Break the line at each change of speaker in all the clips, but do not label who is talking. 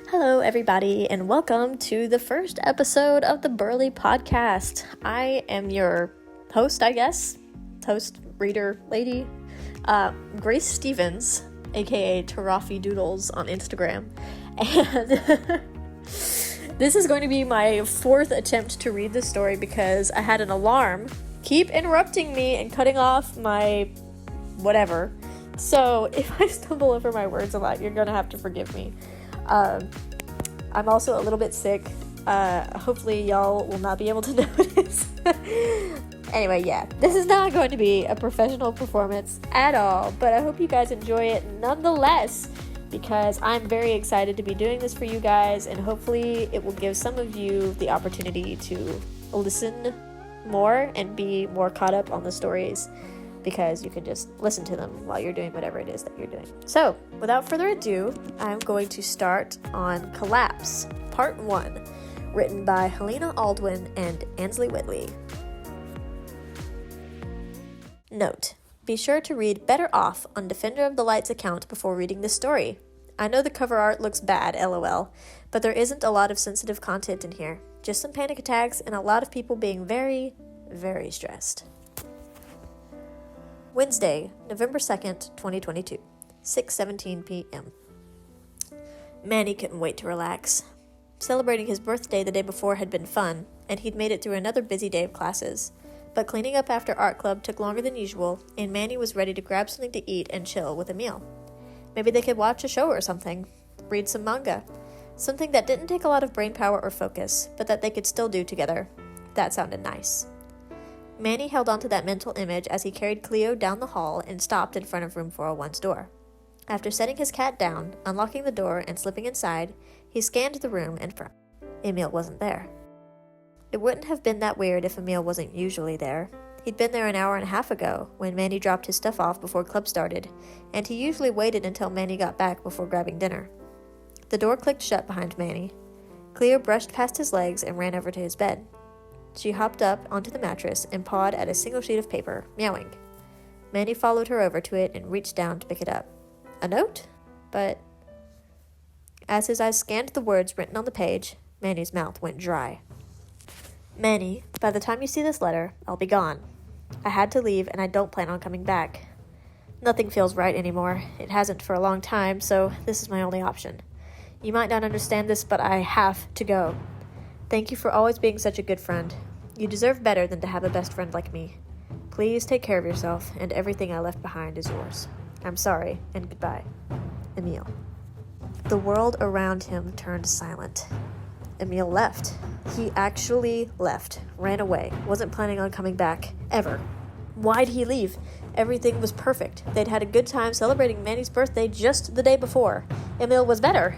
Hello, everybody, and welcome to the first episode of the Burley podcast. I am your host, host, reader, lady, Grace Stevens, aka Tarafi Doodles on Instagram, and this is going to be my fourth attempt to read this story because I had an alarm keep interrupting me and cutting off my whatever. So if I stumble over my words a lot, you're gonna have to forgive me. I'm also a little bit sick. Hopefully y'all will not be able to notice. Anyway, yeah, this is not going to be a professional performance at all, but I hope you guys enjoy it nonetheless, because I'm very excited to be doing this for you guys, and hopefully it will give some of you the opportunity to listen more and be more caught up on the stories, because you can just listen to them while you're doing whatever it is that you're doing. So, without further ado, I'm going to start on Collapse, Part 1, written by Helena Aldwin and Ansley Whitley. Note: be sure to read Better Off on Defender of the Light's account before reading this story. I know the cover art looks bad, lol, but there isn't a lot of sensitive content in here. Just some panic attacks and a lot of people being very, very stressed. Wednesday, November 2nd, 2022, 6:17 p.m. Manny couldn't wait to relax. Celebrating his birthday the day before had been fun, and he'd made it through another busy day of classes. But cleaning up after art club took longer than usual, and Manny was ready to grab something to eat and chill with Emil. Maybe they could watch a show or something, read some manga, something that didn't take a lot of brain power or focus, but that they could still do together. That sounded nice. Manny held onto that mental image as he carried Cleo down the hall and stopped in front of room 401's door. After setting his cat down, unlocking the door, and slipping inside, he scanned the room and frowned. Emil wasn't there. It wouldn't have been that weird if Emil wasn't usually there. He'd been there an hour and a half ago, when Manny dropped his stuff off before club started, and he usually waited until Manny got back before grabbing dinner. The door clicked shut behind Manny. Cleo brushed past his legs and ran over to his bed. She hopped up onto the mattress and pawed at a single sheet of paper, meowing. Manny followed her over to it and reached down to pick it up. A note? But as his eyes scanned the words written on the page, Manny's mouth went dry. Manny, by the time you see this letter, I'll be gone. I had to leave, and I don't plan on coming back. Nothing feels right anymore. It hasn't for a long time, so this is my only option. You might not understand this, but I have to go. Thank you for always being such a good friend. You deserve better than to have a best friend like me. Please take care of yourself, and everything I left behind is yours. I'm sorry, and goodbye. Emil. The world around him turned silent. Emil left. He actually left. Ran away. Wasn't planning on coming back. Ever. Why'd he leave? Everything was perfect. They'd had a good time celebrating Manny's birthday just the day before. Emil was better.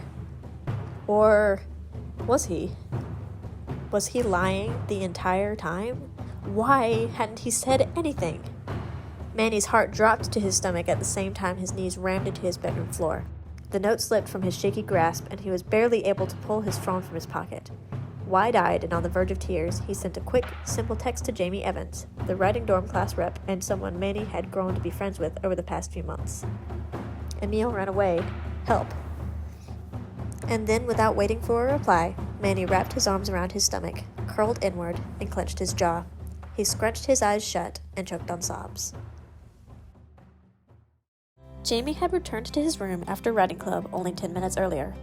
Or was he? Was he lying the entire time? Why hadn't he said anything? Manny's heart dropped to his stomach at the same time his knees rammed into his bedroom floor. The note slipped from his shaky grasp, and he was barely able to pull his phone from his pocket. Wide-eyed and on the verge of tears, he sent a quick, simple text to Jamie Evans, the writing dorm class rep and someone Manny had grown to be friends with over the past few months. Emil ran away. Help. And then, without waiting for a reply, Manny wrapped his arms around his stomach, curled inward, and clenched his jaw. He scrunched his eyes shut and choked on sobs. Jamie had returned to his room after writing club only 10 minutes earlier.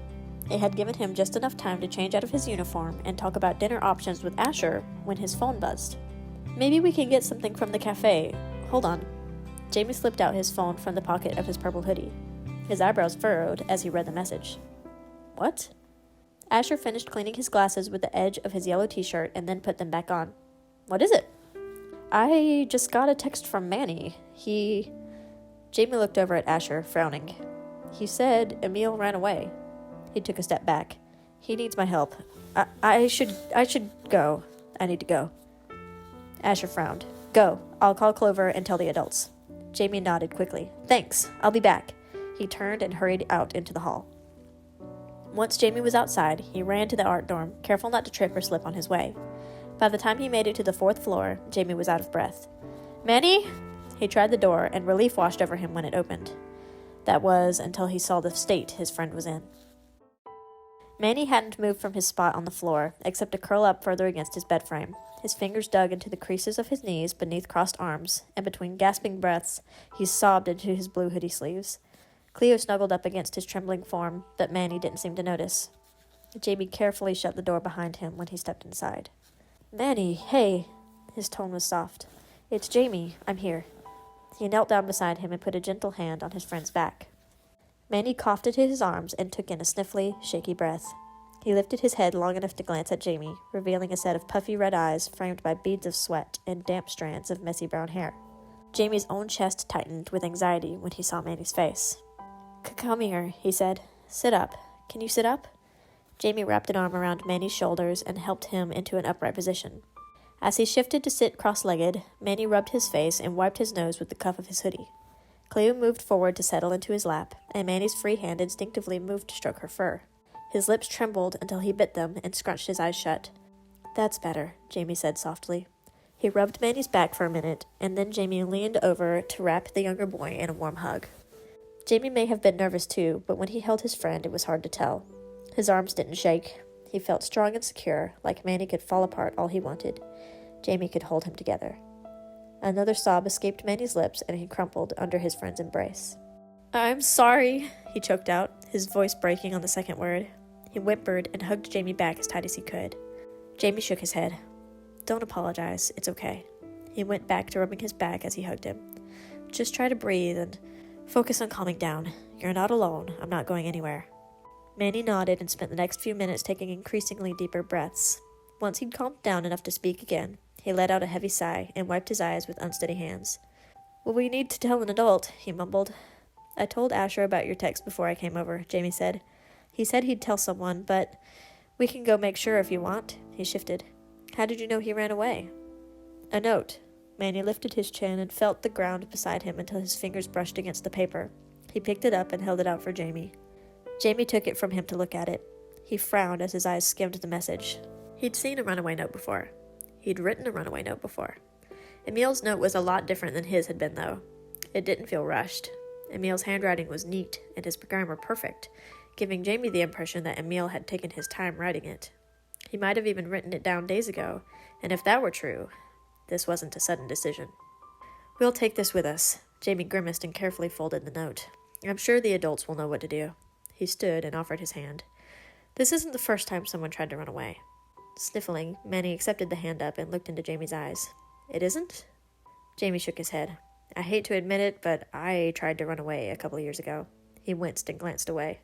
It had given him just enough time to change out of his uniform and talk about dinner options with Asher when his phone buzzed. Maybe we can get something from the cafe. Hold on. Jamie slipped out his phone from the pocket of his purple hoodie. His eyebrows furrowed as he read the message. What? Asher finished cleaning his glasses with the edge of his yellow t-shirt and then put them back on. What is it? I just got a text from Manny. Jamie looked over at Asher, frowning. He said Emil ran away. He took a step back. He needs my help. I should go. I need to go. Asher frowned. Go. I'll call Clover and tell the adults. Jamie nodded quickly. Thanks. I'll be back. He turned and hurried out into the hall. Once Jamie was outside, he ran to the art dorm, careful not to trip or slip on his way. By the time he made it to the 4th floor, Jamie was out of breath. Manny? He tried the door, and relief washed over him when it opened. That was until he saw the state his friend was in. Manny hadn't moved from his spot on the floor, except to curl up further against his bed frame. His fingers dug into the creases of his knees beneath crossed arms, and between gasping breaths, he sobbed into his blue hoodie sleeves. Cleo snuggled up against his trembling form, but Manny didn't seem to notice. Jamie carefully shut the door behind him when he stepped inside. "Manny, hey!" His tone was soft. "It's Jamie. I'm here." He knelt down beside him and put a gentle hand on his friend's back. Manny coughed into his arms and took in a sniffly, shaky breath. He lifted his head long enough to glance at Jamie, revealing a set of puffy red eyes framed by beads of sweat and damp strands of messy brown hair. Jamie's own chest tightened with anxiety when he saw Manny's face. "Come here," he said. "Sit up. Can you sit up?" Jamie wrapped an arm around Manny's shoulders and helped him into an upright position. As he shifted to sit cross-legged, Manny rubbed his face and wiped his nose with the cuff of his hoodie. Cleo moved forward to settle into his lap, and Manny's free hand instinctively moved to stroke her fur. His lips trembled until he bit them and scrunched his eyes shut. "That's better," Jamie said softly. He rubbed Manny's back for a minute, and then Jamie leaned over to wrap the younger boy in a warm hug. Jamie may have been nervous too, but when he held his friend, it was hard to tell. His arms didn't shake. He felt strong and secure, like Manny could fall apart all he wanted. Jamie could hold him together. Another sob escaped Manny's lips, and he crumpled under his friend's embrace. "I'm sorry," he choked out, his voice breaking on the second word. He whimpered and hugged Jamie back as tight as he could. Jamie shook his head. "Don't apologize. It's okay." He went back to rubbing his back as he hugged him. "Just try to breathe and focus on calming down. You're not alone. I'm not going anywhere." Manny nodded and spent the next few minutes taking increasingly deeper breaths. Once he'd calmed down enough to speak again, he let out a heavy sigh and wiped his eyes with unsteady hands. "Well, we need to tell an adult," he mumbled. "I told Asher about your text before I came over," Jamie said. "He said he'd tell someone, but we can go make sure if you want." He shifted. "How did you know he ran away?" "A note." Manny lifted his chin and felt the ground beside him until his fingers brushed against the paper. He picked it up and held it out for Jamie. Jamie took it from him to look at it. He frowned as his eyes skimmed the message. He'd seen a runaway note before. He'd written a runaway note before. Emil's note was a lot different than his had been, though. It didn't feel rushed. Emil's handwriting was neat, and his grammar perfect, giving Jamie the impression that Emil had taken his time writing it. He might have even written it down days ago, and if that were true, this wasn't a sudden decision. "We'll take this with us." Jamie grimaced and carefully folded the note. "I'm sure the adults will know what to do." He stood and offered his hand. "This isn't the first time someone tried to run away." Sniffling, Manny accepted the hand up and looked into Jamie's eyes. "It isn't?" Jamie shook his head. "I hate to admit it, but I tried to run away a couple of years ago." He winced and glanced away.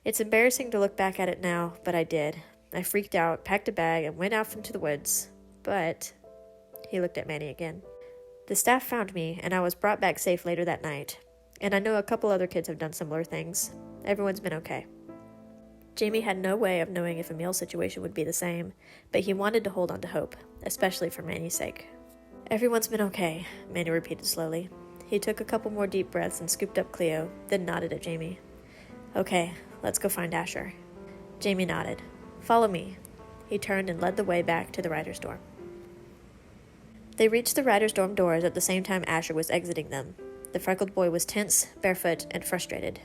"It's embarrassing to look back at it now, but I did. I freaked out, packed a bag, and went off into the woods. But..." He looked at Manny again. "The staff found me, and I was brought back safe later that night. And I know a couple other kids have done similar things. Everyone's been okay." Jamie had no way of knowing if Emil's situation would be the same, but he wanted to hold on to hope, especially for Manny's sake. "Everyone's been okay," Manny repeated slowly. He took a couple more deep breaths and scooped up Cleo, then nodded at Jamie. "Okay, let's go find Asher." Jamie nodded. "Follow me." He turned and led the way back to the writer's dorm. They reached the writer's dorm doors at the same time Asher was exiting them. The freckled boy was tense, barefoot, and frustrated.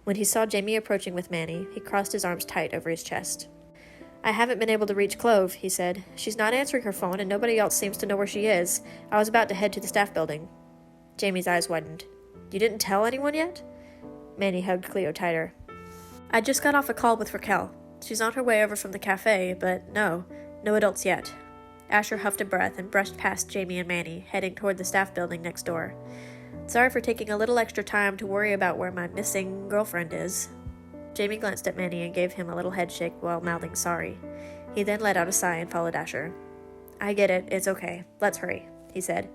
When he saw Jamie approaching with Manny, he crossed his arms tight over his chest. "I haven't been able to reach Clove," he said. "She's not answering her phone, and nobody else seems to know where she is. I was about to head to the staff building." Jamie's eyes widened. "You didn't tell anyone yet?" Manny hugged Cleo tighter. "I just got off a call with Raquel. She's on her way over from the cafe, but no adults yet." Asher huffed a breath and brushed past Jamie and Manny, heading toward the staff building next door. "Sorry for taking a little extra time to worry about where my missing girlfriend is." Jamie glanced at Manny and gave him a little head shake while mouthing sorry. He then let out a sigh and followed Asher. "I get it. It's okay. Let's hurry," he said.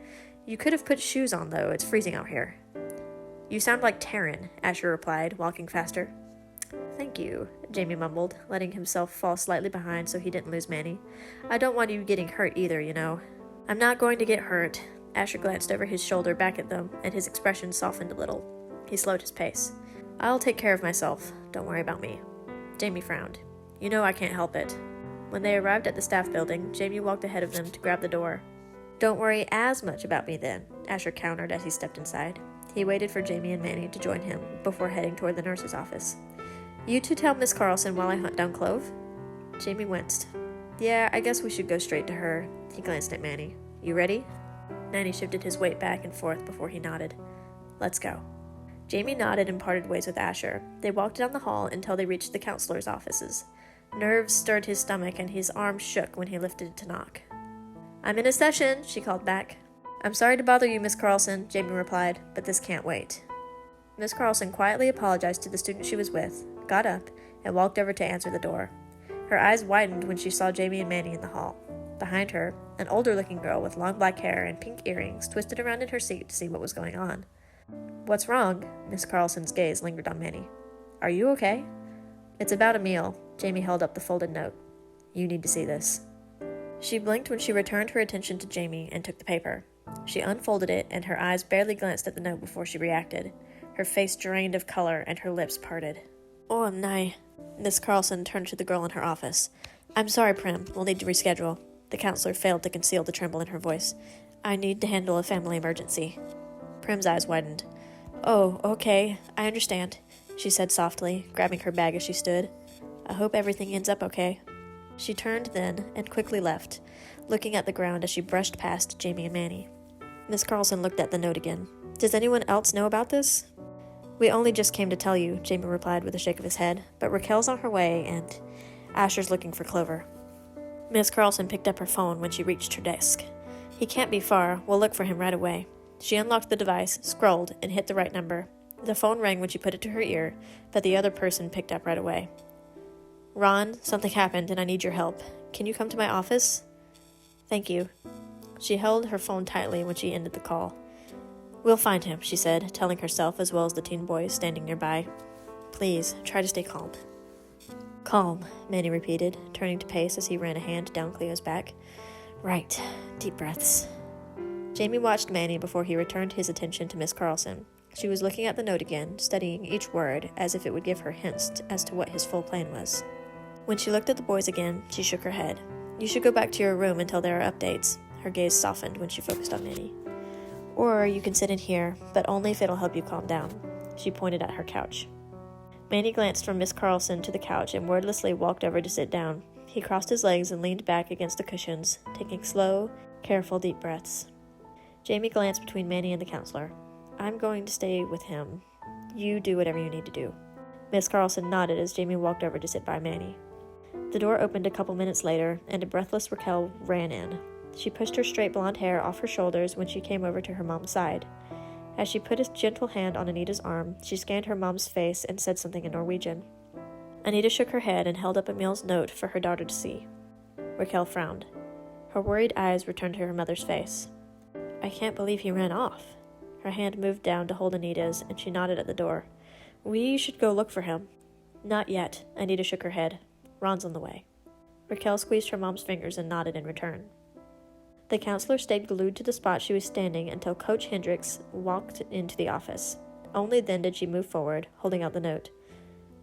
"You could have put shoes on, though. It's freezing out here." "You sound like Taryn," Asher replied, walking faster. "Thank you," Jamie mumbled, letting himself fall slightly behind so he didn't lose Manny. "I don't want you getting hurt either, you know." "I'm not going to get hurt." Asher glanced over his shoulder back at them, and his expression softened a little. He slowed his pace. "I'll take care of myself. Don't worry about me." Jamie frowned. "You know I can't help it." When they arrived at the staff building, Jamie walked ahead of them to grab the door. "Don't worry as much about me then," Asher countered as he stepped inside. He waited for Jamie and Manny to join him before heading toward the nurse's office. You two tell Miss Carlson while I hunt down Clove? Jamie winced. Yeah, I guess we should go straight to her. He glanced at Manny. You ready? Manny shifted his weight back and forth before he nodded. Let's go. Jamie nodded and parted ways with Asher. They walked down the hall until they reached the counselor's offices. Nerves stirred his stomach and his arm shook when he lifted it to knock. I'm in a session, she called back. I'm sorry to bother you, Miss Carlson, Jamie replied, but this can't wait. Miss Carlson quietly apologized to the student she was with, got up, and walked over to answer the door. Her eyes widened when she saw Jamie and Manny in the hall. Behind her, an older-looking girl with long black hair and pink earrings twisted around in her seat to see what was going on. What's wrong? Miss Carlson's gaze lingered on Manny. Are you okay? It's about Emil. Jamie held up the folded note. You need to see this. She blinked when she returned her attention to Jamie and took the paper. She unfolded it, and her eyes barely glanced at the note before she reacted. Her face drained of color, and her lips parted. Oh, nay. Miss Carlson turned to the girl in her office. I'm sorry, Prim. We'll need to reschedule. The counselor failed to conceal the tremble in her voice. I need to handle a family emergency. Prim's eyes widened. Oh, okay. I understand, she said softly, grabbing her bag as she stood. I hope everything ends up okay. She turned then and quickly left, looking at the ground as she brushed past Jamie and Manny. Miss Carlson looked at the note again. Does anyone else know about this? We only just came to tell you, Jamie replied with a shake of his head, but Raquel's on her way and Asher's looking for Clover. Miss Carlson picked up her phone when she reached her desk. He can't be far. We'll look for him right away. She unlocked the device, scrolled, and hit the right number. The phone rang when she put it to her ear, but the other person picked up right away. Ron, something happened and I need your help. Can you come to my office? Thank you. She held her phone tightly when she ended the call. We'll find him, she said, telling herself as well as the teen boys standing nearby. Please, try to stay calm. Calm, Manny repeated, turning to Pace as he ran a hand down Cleo's back. Right. Deep breaths. Jamie watched Manny before he returned his attention to Miss Carlson. She was looking at the note again, studying each word as if it would give her hints as to what his full plan was. When she looked at the boys again, she shook her head. You should go back to your room until there are updates. Her gaze softened when she focused on Manny. Or you can sit in here, but only if it'll help you calm down. She pointed at her couch. Manny glanced from Miss Carlson to the couch and wordlessly walked over to sit down. He crossed his legs and leaned back against the cushions, taking slow, careful, deep breaths. Jamie glanced between Manny and the counselor. I'm going to stay with him. You do whatever you need to do. Miss Carlson nodded as Jamie walked over to sit by Manny. The door opened a couple minutes later, and a breathless Raquel ran in. She pushed her straight blonde hair off her shoulders when she came over to her mom's side. As she put a gentle hand on Anita's arm, she scanned her mom's face and said something in Norwegian. Anita shook her head and held up Emil's note for her daughter to see. Raquel frowned. Her worried eyes returned to her mother's face. I can't believe he ran off. Her hand moved down to hold Anita's, and she nodded at the door. We should go look for him. Not yet, Anita shook her head. Ron's on the way. Raquel squeezed her mom's fingers and nodded in return. The counselor stayed glued to the spot she was standing until Coach Hendricks walked into the office. Only then did she move forward, holding out the note.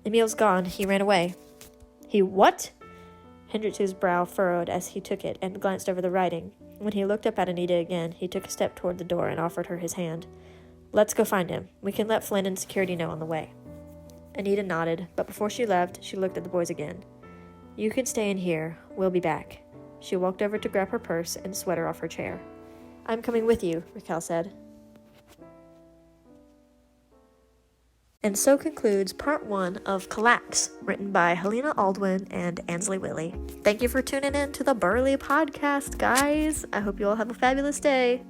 Emil's gone. He ran away. He what? Hendricks' brow furrowed as he took it and glanced over the writing. When he looked up at Anita again, he took a step toward the door and offered her his hand. Let's go find him. We can let Flynn and security know on the way. Anita nodded, but before she left, she looked at the boys again. You can stay in here. We'll be back. She walked over to grab her purse and sweater off her chair. I'm coming with you, Raquel said. And so concludes part 1 of Collapse, written by Helena Aldwin and Ansley Willie. Thank you for tuning in to the Burley podcast, guys. I hope you all have a fabulous day.